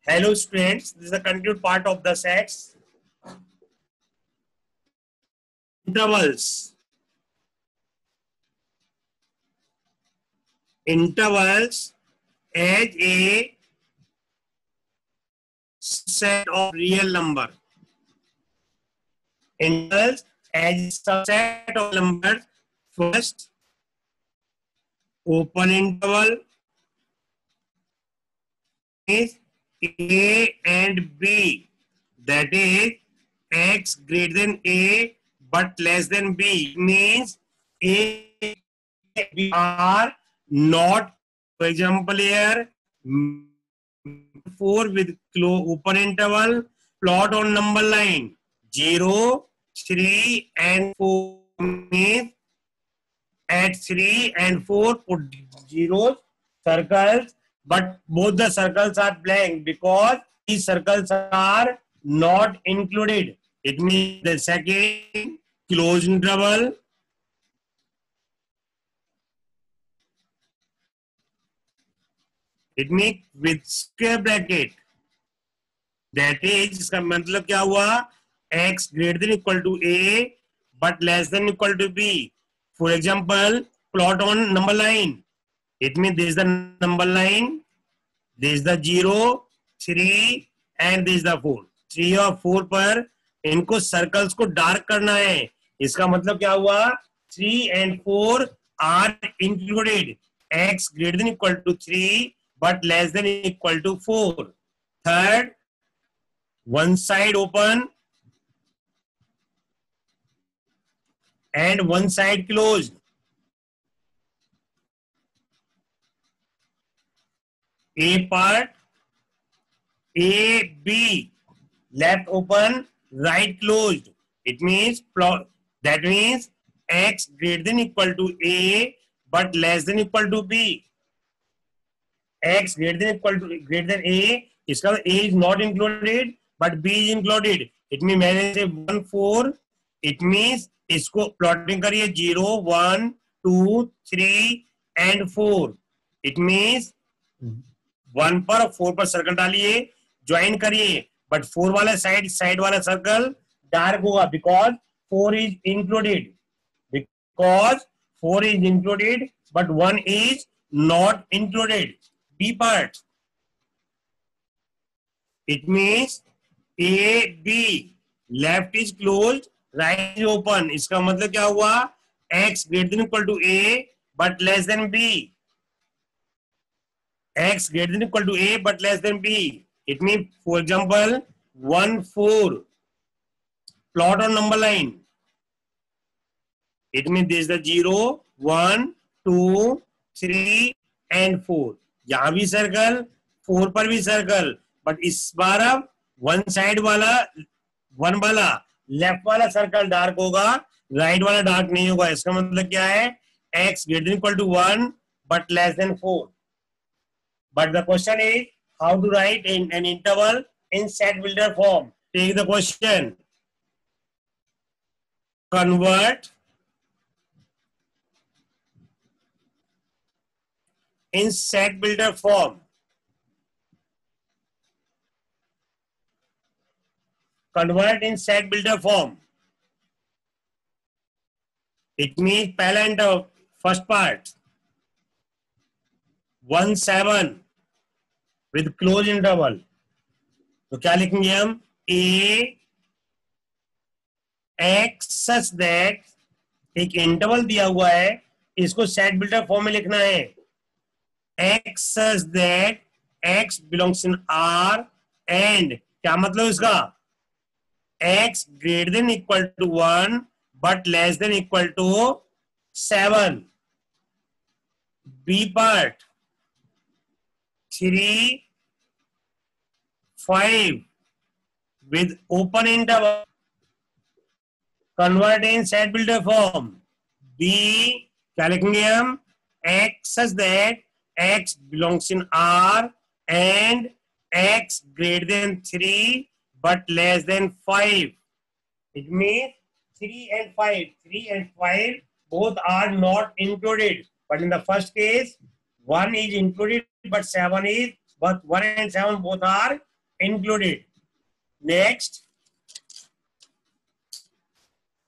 Hello students, this is the continued part of the sets. Intervals. Intervals as a set of real number. Intervals as a subset of numbers. First, open interval is A and B. That is x greater than A but less than B. It means A and B are not, for example, here 4 with open interval, plot on number line 0, 3 and 4 means at 3 and 4 put zeros, circles, but both the circles are blank because these circles are not included. It means the second closed interval it means with square bracket. That is, इसका मतलब क्या हुआ? X greater than equal to A but less than equal to B. For example, plot on number line. It means this is the number line, this is the 0, 3 and this is the 4. 3 और 4 पर इनको circles को dark करना है. इसका मतलब क्या हुआ? 3 and 4 are included. X greater than equal to 3 but less than equal to 4. Third, one side open and one side closed. A part, A, B, left open, right closed. It means plot. That means X greater than equal to A but less than equal to B. X greater than A. इसका A is not included but B is included. It means मैंने से 1, 4. It means इसको plotting करिए 0, 1, 2, 3 and 4. It means 1 पर और 4 पर circle डालिए, join करिए, बट 4 वाला साइड वाला सर्कल डार्क होगा because 4 is included. Because 4 is included but 1 is not included. B part. It means A, B, left is closed, right is open. इसका मतलब क्या हुआ? X greater than equal to A but less than B. X greater than equal to A but less than B. It means, for example, 1, 4. Plot on number line. It means this is the 0, 1, 2, 3 and 4. यहाँ भी circle, 4 पर भी circle, but इस बार अब one side वाला, one वाला left वाला circle dark होगा, राइट वाला डार्क नहीं होगा. इसका मतलब क्या है? X greater than equal to 1 but less than 4. But the question is how to write in an interval in set builder form. Take the question. Convert in set builder form. Convert in set builder form. It means पहला interval, first part 1, 7 with close interval. तो क्या लिखेंगे हम? A X such that एक interval दिया हुआ है, इसको सेट बिल्डर फॉर्म में लिखना है. X such that X belongs in R and क्या मतलब इसका? X greater than equal to 1 but less than equal to 7. B part 3, 5 with open interval. Convert in set builder form. B क्या लिखेंगे हम? X such that X belongs in R and X greater than 3 but less than 5. It means 3 and 5 both are not included. But in the first case, 1 is included but 7 is, but 1 and 7 both are included. Next,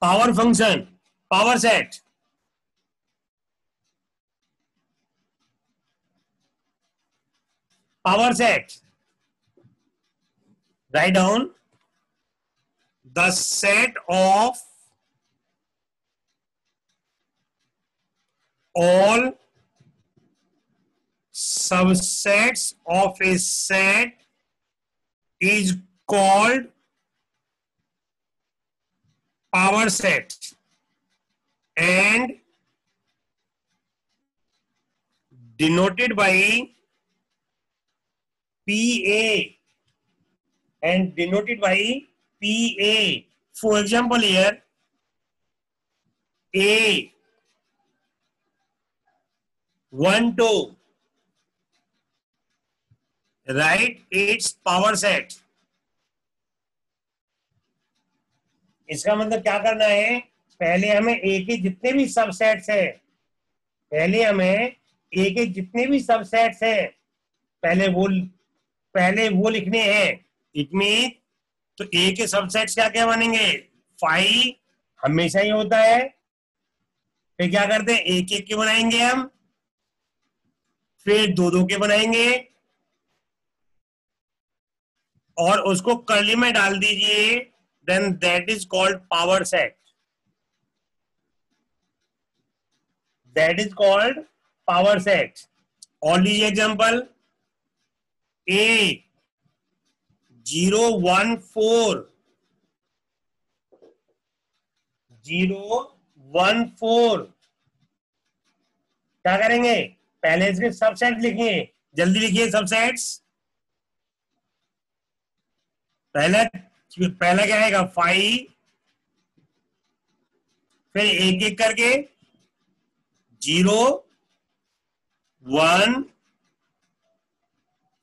power function, power set. Power set. Write down the set of all subsets of a set is called power set and denoted by PA and denoted by PA. For example, here A 1 2, write its power set. इसका मतलब क्या करना है, पहले हमें ए के जितने भी सबसेट्स हैं, पहले हमें ए के जितने भी सबसेट्स हैं पहले वो लिखने हैं. इट मीन तो ए के सबसेट्स क्या क्या बनेंगे, 5 हमेशा ही होता है. फिर क्या करते हैं, एक एक के बनाएंगे हम, फिर दो दो के बनाएंगे और उसको कर्ली में डाल दीजिए. Then that is called power set. That is called power set. और लीजिए एग्जांपल, ए 0 1 4 0 1 4, क्या करेंगे, पहले इसके सबसेट लिखिए. जल्दी लिखिए सबसेट्स. पहला क्या आएगा, 5, फिर एक एक करके 0 1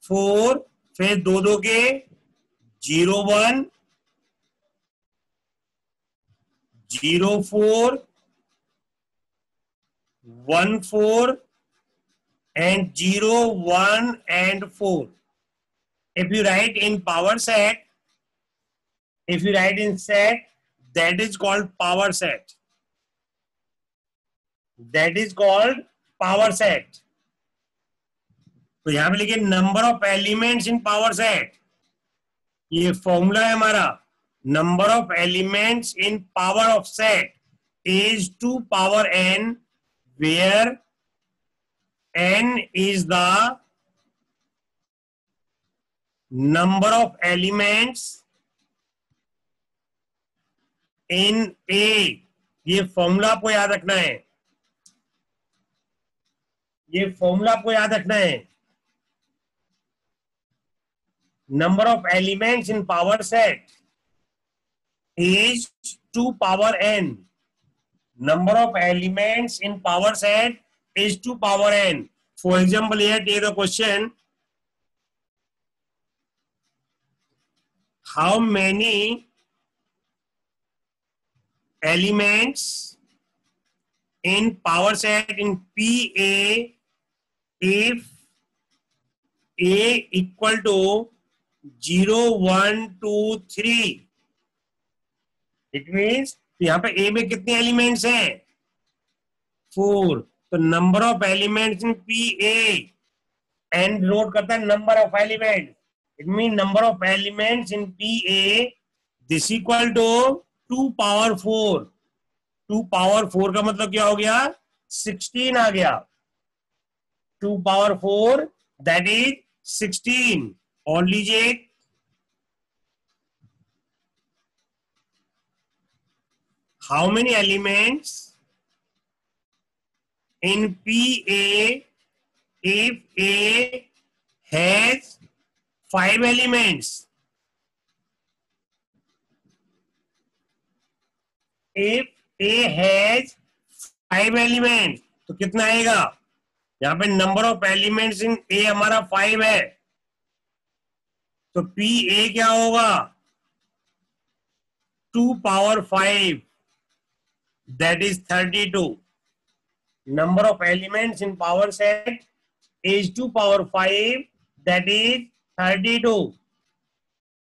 4, फिर दो दो के 0 1 0 4 1 4 and 0 1 and 4. If you write in power set, if you write in set, that is called power set. That is called power set. तो यहां पे लिखिए number of elements in power set. ये फॉर्मूला है हमारा. Number of elements in power of set is 2 power n, where n is the number of elements in A. ये formula आपको याद रखना है. ये फॉर्मूला आपको याद रखना है. Number of elements in power set is 2 power n. Number of elements in power set is 2 power n. For example, here take the question, how many elements in power set in PA if A equal to 0 1 2 3. It means यहाँ पे A में कितने elements हैं, 4. तो number of elements in PA and note करता है number of element. It mean number of elements in PA this equal to 2 power 4. 2 power 4 का मतलब क्या हो गया, 16 आ गया. 2 पावर 4 दैट इज 16. और लीजिए how many elements in PA if A has 5 elements. If A has 5 elements तो कितना आएगा, यहाँ पे number of elements in A हमारा 5 है, तो PA क्या होगा, 2 power 5, that is 32. Number of elements in power set is 2 power 5, that is 32.